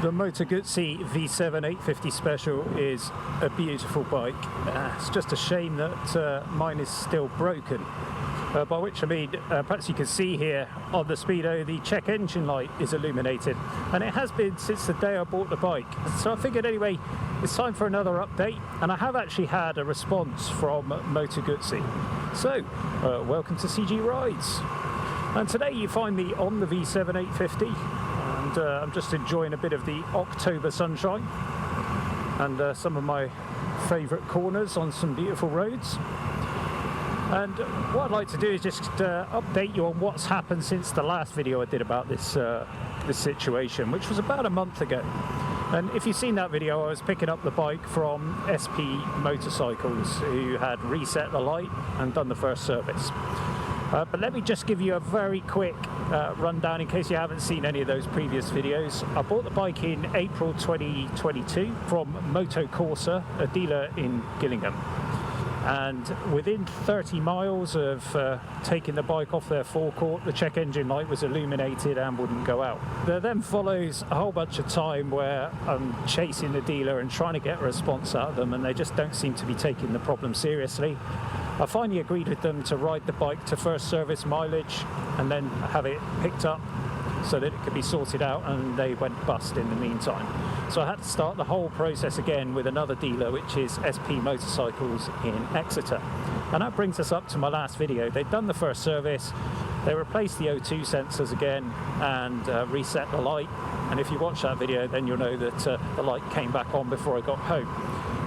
The Moto Guzzi V7 850 Special is a beautiful bike. It's just a shame that mine is still broken. By which I mean, perhaps you can see here on the Speedo, the check engine light is illuminated. And it has been since the day I bought the bike. So I figured anyway, it's time for another update. And I have actually had a response from Moto Guzzi. So, welcome to CG Rides. And today you find me on the V7 850. And I'm just enjoying a bit of the October sunshine and some of my favourite corners on some beautiful roads. And what I'd like to do is just update you on what's happened since the last video I did about this situation, which was about a month ago. And if you've seen that video, I was picking up the bike from SP Motorcycles, who had reset the light and done the first service. But let me just give you a very quick rundown in case you haven't seen any of those previous videos. I bought the bike in April 2022 from Moto Guzzi, a dealer in Gillingham. And within 30 miles of taking the bike off their forecourt, the check engine light was illuminated and wouldn't go out. There then follows a whole bunch of time where I'm chasing the dealer and trying to get a response out of them, and they just don't seem to be taking the problem seriously. I finally agreed with them to ride the bike to first service mileage and then have it picked up so that it could be sorted out, and they went bust in the meantime. So I had to start the whole process again with another dealer, which is SP Motorcycles in Exeter. And that brings us up to my last video. They'd done the first service, they replaced the O2 sensors again and reset the light. And if you watch that video, then you'll know that the light came back on before I got home.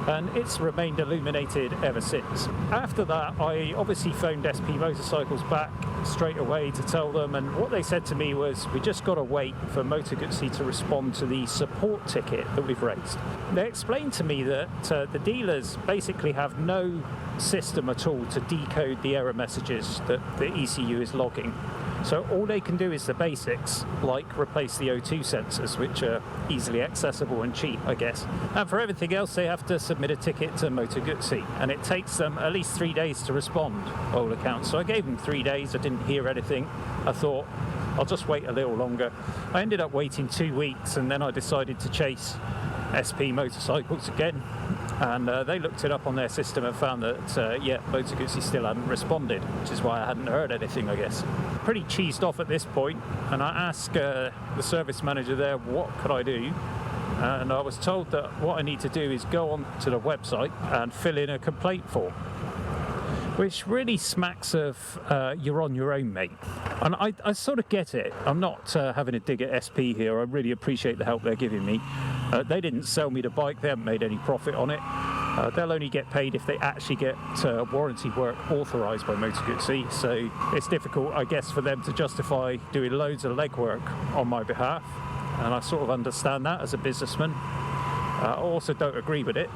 And it's remained illuminated ever since. After that, I obviously phoned SP Motorcycles back straight away to tell them, and what they said to me was, we just got to wait for Moto Guzzi to respond to the support ticket that we've raised. They explained to me that the dealers basically have no system at all to decode the error messages that the ECU is logging. So all they can do is the basics, like replace the O2 sensors, which are easily accessible and cheap, I guess. And for everything else, they have to submit a ticket to Moto Guzzi, and it takes them at least 3 days to respond, by all accounts. So I gave them 3 days, I didn't hear anything. I thought, I'll just wait a little longer. I ended up waiting 2 weeks, and then I decided to chase SP Motorcycles again. And they looked it up on their system and found that, yeah, Moto Guzzi still hadn't responded, which is why I hadn't heard anything, I guess. Pretty cheesed off at this point, and I asked the service manager there, what could I do? And I was told that what I need to do is go on to the website and fill in a complaint form, which really smacks of you're on your own, mate. And I sort of get it. I'm not having a dig at SP here. I really appreciate the help they're giving me. They didn't sell me the bike. They haven't made any profit on it. They'll only get paid if they actually get warranty work authorised by Moto Guzzi. So it's difficult, I guess, for them to justify doing loads of legwork on my behalf. And I sort of understand that as a businessman. I also don't agree with it.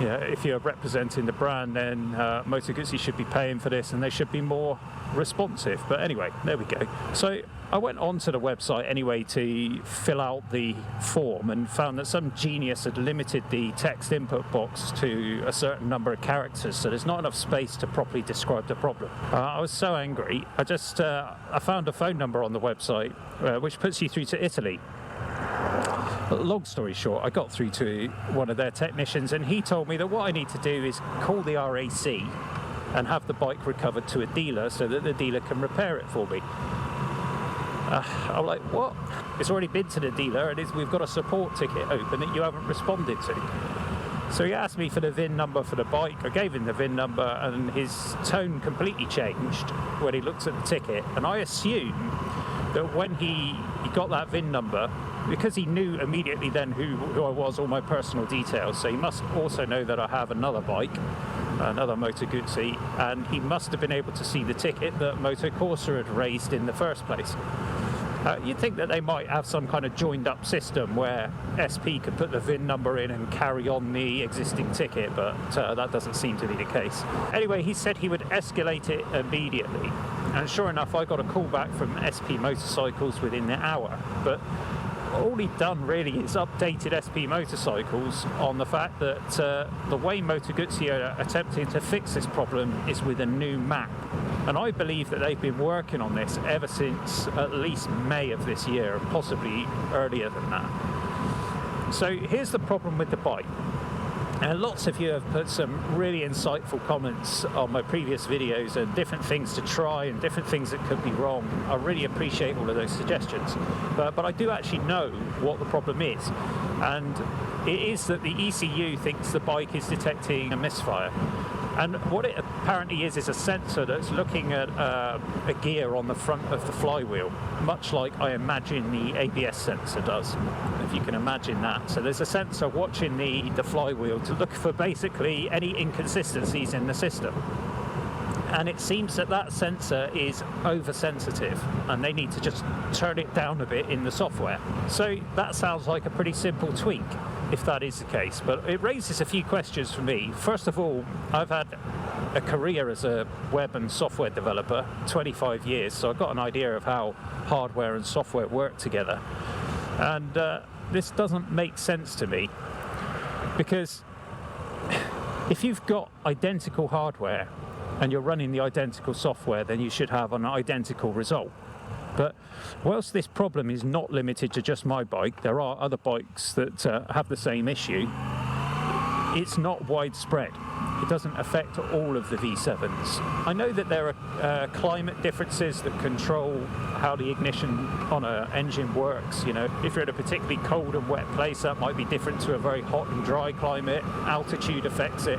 Yeah, if you're representing the brand, then Moto Guzzi should be paying for this, and they should be more responsive. But anyway, there we go. So I went onto the website anyway to fill out the form and found that some genius had limited the text input box to a certain number of characters, so there's not enough space to properly describe the problem. I was so angry, I found a phone number on the website which puts you through to Italy. Long story short, I got through to one of their technicians, and he told me that what I need to do is call the RAC and have the bike recovered to a dealer so that the dealer can repair it for me. I'm like, what? It's already been to the dealer, and we've got a support ticket open that you haven't responded to. So he asked me for the VIN number for the bike. I gave him the VIN number, and his tone completely changed when he looked at the ticket. And I assume that when he got that VIN number, because he knew immediately then who I was, all my personal details, so he must also know that I have another bike, another Moto Guzzi, and he must have been able to see the ticket that Moto Guzzi had raised in the first place. You'd think that they might have some kind of joined up system where SP could put the VIN number in and carry on the existing ticket, but that doesn't seem to be the case. Anyway, he said he would escalate it immediately, and sure enough, I got a call back from SP Motorcycles within the hour. But all he'd done really is updated SP Motorcycles on the fact that the way Moto Guzzi are attempting to fix this problem is with a new map. And I believe that they've been working on this ever since at least May of this year, possibly earlier than that. So here's the problem with the bike. And lots of you have put some really insightful comments on my previous videos and different things to try and different things that could be wrong. I really appreciate all of those suggestions. But I do actually know what the problem is. And it is that the ECU thinks the bike is detecting a misfire. And what it apparently is a sensor that's looking at a gear on the front of the flywheel, much like I imagine the ABS sensor does, if you can imagine that. So there's a sensor watching the flywheel to look for basically any inconsistencies in the system. And it seems that that sensor is oversensitive and they need to just turn it down a bit in the software. So that sounds like a pretty simple tweak, if that is the case, but it raises a few questions for me. First of all, I've had a career as a web and software developer, 25 years, so I've got an idea of how hardware and software work together. And this doesn't make sense to me, because if you've got identical hardware and you're running the identical software, then you should have an identical result. But whilst this problem is not limited to just my bike, there are other bikes that have the same issue, it's not widespread. It doesn't affect all of the V7s. I know that there are climate differences that control how the ignition on an engine works. You know, if you're in a particularly cold and wet place, that might be different to a very hot and dry climate. Altitude affects it.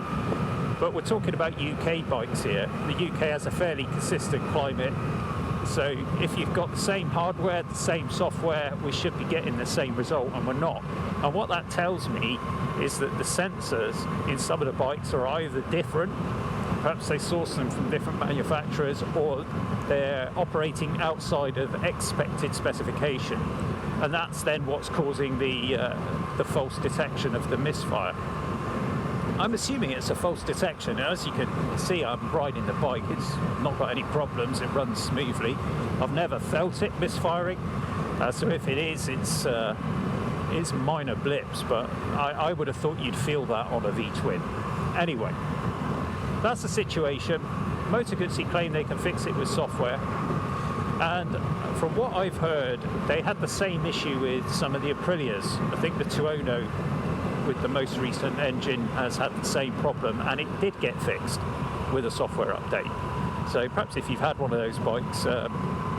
But we're talking about UK bikes here. The UK has a fairly consistent climate. So if you've got the same hardware, the same software, we should be getting the same result, and we're not. And what that tells me is that the sensors in some of the bikes are either different, perhaps they source them from different manufacturers, or they're operating outside of expected specification. And that's then what's causing the false detection of the misfire. I'm assuming it's a false detection. As you can see, I'm riding the bike. It's not got any problems. It runs smoothly. I've never felt it misfiring. So if it is, it's minor blips, but I would have thought you'd feel that on a V-twin. Anyway, that's the situation. Moto Guzzi claim they can fix it with software. And from what I've heard, they had the same issue with some of the Aprilias. I think the Tuono with the most recent engine has had the same problem, and it did get fixed with a software update. So perhaps if you've had one of those bikes,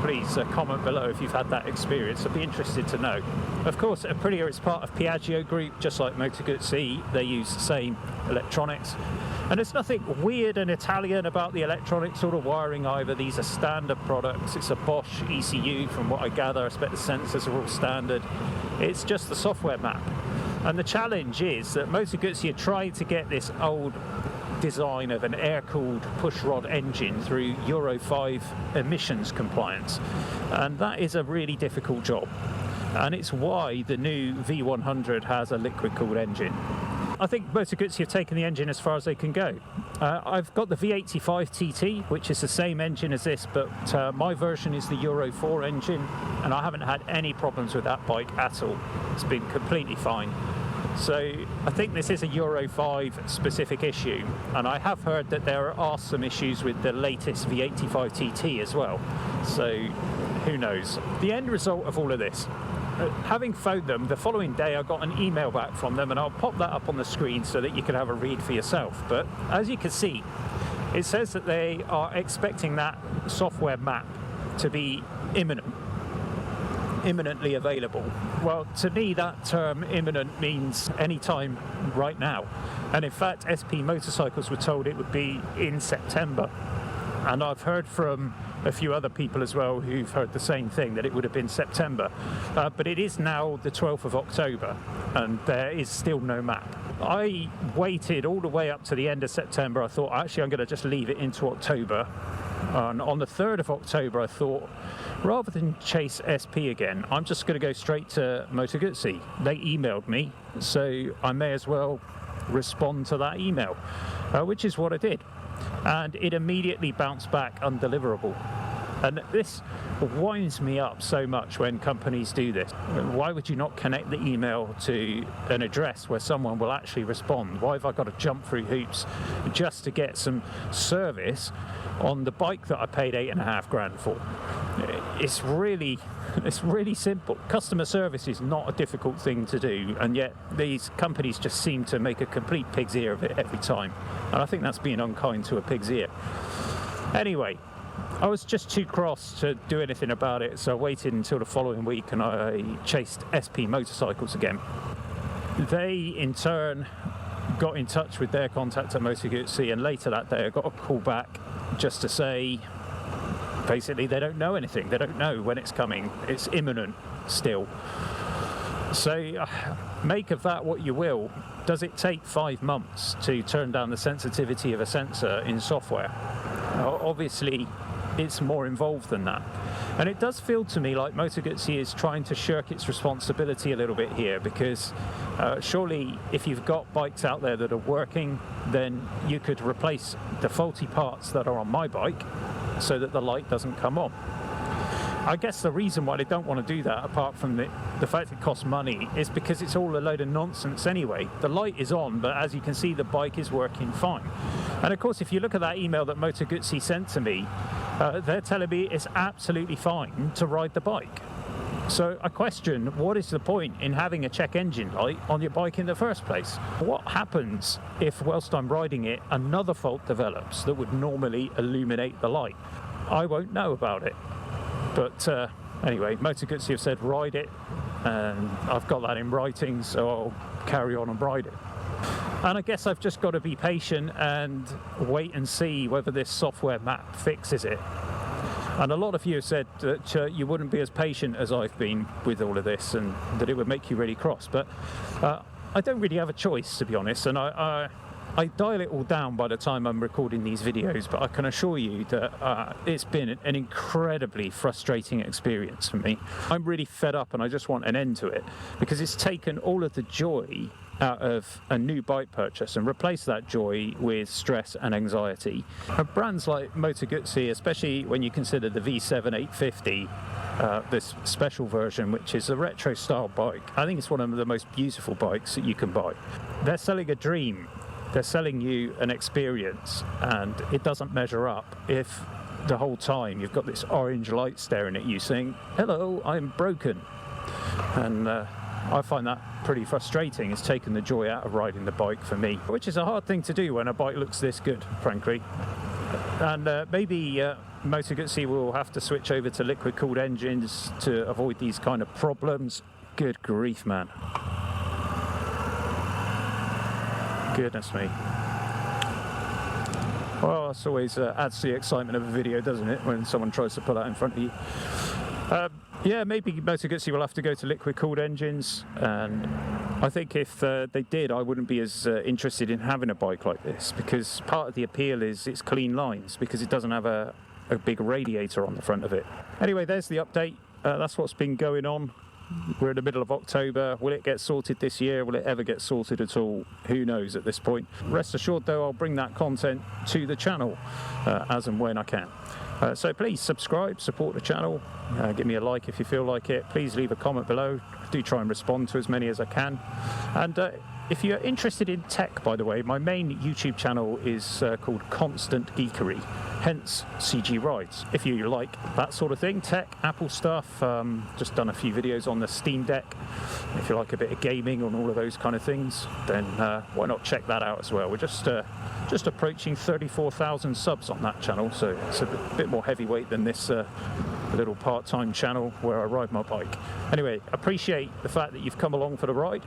please comment below if you've had that experience. I'd be interested to know. Of course, Aprilia is part of Piaggio Group, just like Moto Guzzi. They use the same electronics. And there's nothing weird and Italian about the electronics or the wiring either. These are standard products. It's a Bosch ECU from what I gather. I expect the sensors are all standard. It's just the software map. And the challenge is that Moto Guzzi are trying to get this old design of an air-cooled pushrod engine through Euro 5 emissions compliance. And that is a really difficult job. And it's why the new V100 has a liquid-cooled engine. I think Moto Guzzi have taken the engine as far as they can go. I've got the V85 TT, which is the same engine as this, but my version is the Euro 4 engine, and I haven't had any problems with that bike at all. It's been completely fine. So I think this is a Euro 5 specific issue, and I have heard that there are some issues with the latest V85 TT as well. So who knows? The end result of all of this, having phoned them, the following day I got an email back from them, and I'll pop that up on the screen so that you can have a read for yourself. But as you can see, it says that they are expecting that software map to be imminently available. Well, to me that term imminent means anytime right now. And in fact, SP Motorcycles were told it would be in September. And I've heard from a few other people as well who've heard the same thing, that it would have been September. But it is now the 12th of October, and there is still no map. I waited all the way up to the end of September. I thought, actually, I'm going to just leave it into October. And on the 3rd of October, I thought, rather than chase SP again, I'm just going to go straight to Moto Guzzi. They emailed me, so I may as well respond to that email, which is what I did. And it immediately bounced back undeliverable. And this winds me up so much when companies do this. Why would you not connect the email to an address where someone will actually respond? Why have I got to jump through hoops just to get some service on the bike that I paid $8.5 grand for? it's really simple. Customer service is not a difficult thing to do, and yet these companies just seem to make a complete pig's ear of it every time, and I think that's being unkind to a pig's ear. Anyway, I was just too cross to do anything about it, so I waited until the following week and I chased SP Motorcycles again. They in turn got in touch with their contact at Moto Guzzi, and later that day I got a call back just to say basically they don't know anything. They don't know when it's coming. It's imminent still. So make of that what you will. Does it take 5 months to turn down the sensitivity of a sensor in software? Obviously it's more involved than that, and it does feel to me like Moto Guzzi is trying to shirk its responsibility a little bit here, because surely if you've got bikes out there that are working, then you could replace the faulty parts that are on my bike so that the light doesn't come on. I guess the reason why they don't want to do that, apart from the fact it costs money, is because it's all a load of nonsense anyway. The light is on, but as you can see, the bike is working fine. And of course, if you look at that email that Moto Guzzi sent to me, they're telling me it's absolutely fine to ride the bike. So I question, what is the point in having a check engine light on your bike in the first place? What happens if, whilst I'm riding it, another fault develops that would normally illuminate the light? I won't know about it. But anyway, Moto Guzzi have said ride it, and I've got that in writing, so I'll carry on and ride it. And I guess I've just got to be patient and wait and see whether this software map fixes it. And a lot of you have said that you wouldn't be as patient as I've been with all of this, and that it would make you really cross. But I don't really have a choice, to be honest, and I dial it all down by the time I'm recording these videos, but I can assure you that it's been an incredibly frustrating experience for me. I'm really fed up and I just want an end to it, because it's taken all of the joy out of a new bike purchase and replaced that joy with stress and anxiety. And brands like Moto Guzzi, especially when you consider the V7 850, this special version, which is a retro style bike, I think it's one of the most beautiful bikes that you can buy. They're selling a dream. They're selling you an experience, and it doesn't measure up if the whole time you've got this orange light staring at you saying, hello, I'm broken. And I find that pretty frustrating. It's taken the joy out of riding the bike for me, which is a hard thing to do when a bike looks this good, frankly. And maybe Moto Guzzi will have to switch over to liquid-cooled engines to avoid these kind of problems. Good grief, man. Goodness me. Well, it's always adds to the excitement of a video, doesn't it, when someone tries to pull out in front of you. Yeah, maybe Moto Guzzi will have to go to liquid-cooled engines, and I think if they did, I wouldn't be as interested in having a bike like this, because part of the appeal is its clean lines, because it doesn't have a big radiator on the front of it. Anyway, there's the update. That's what's been going on. We're in the middle of October. Will it get sorted this year? Will it ever get sorted at all? Who knows at this point. Rest assured, though, I'll bring that content to the channel as and when I can. So please subscribe, support the channel, give me a like if you feel like it. Please leave a comment below. I do try and respond to as many as I can. And if you're interested in tech, by the way, my main YouTube channel is called Constant Geekery, hence CG Rides. If you like that sort of thing, tech, Apple stuff, just done a few videos on the Steam Deck. If you like a bit of gaming and all of those kind of things, then why not check that out as well. We're just approaching 34,000 subs on that channel, so it's a bit more heavyweight than this little part-time channel where I ride my bike. Anyway, appreciate the fact that you've come along for the ride.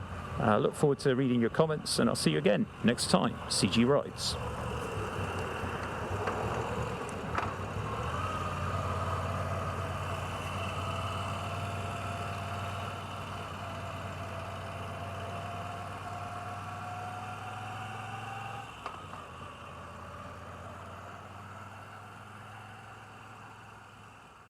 Look forward to reading your comments, and I'll see you again next time. CG Rides.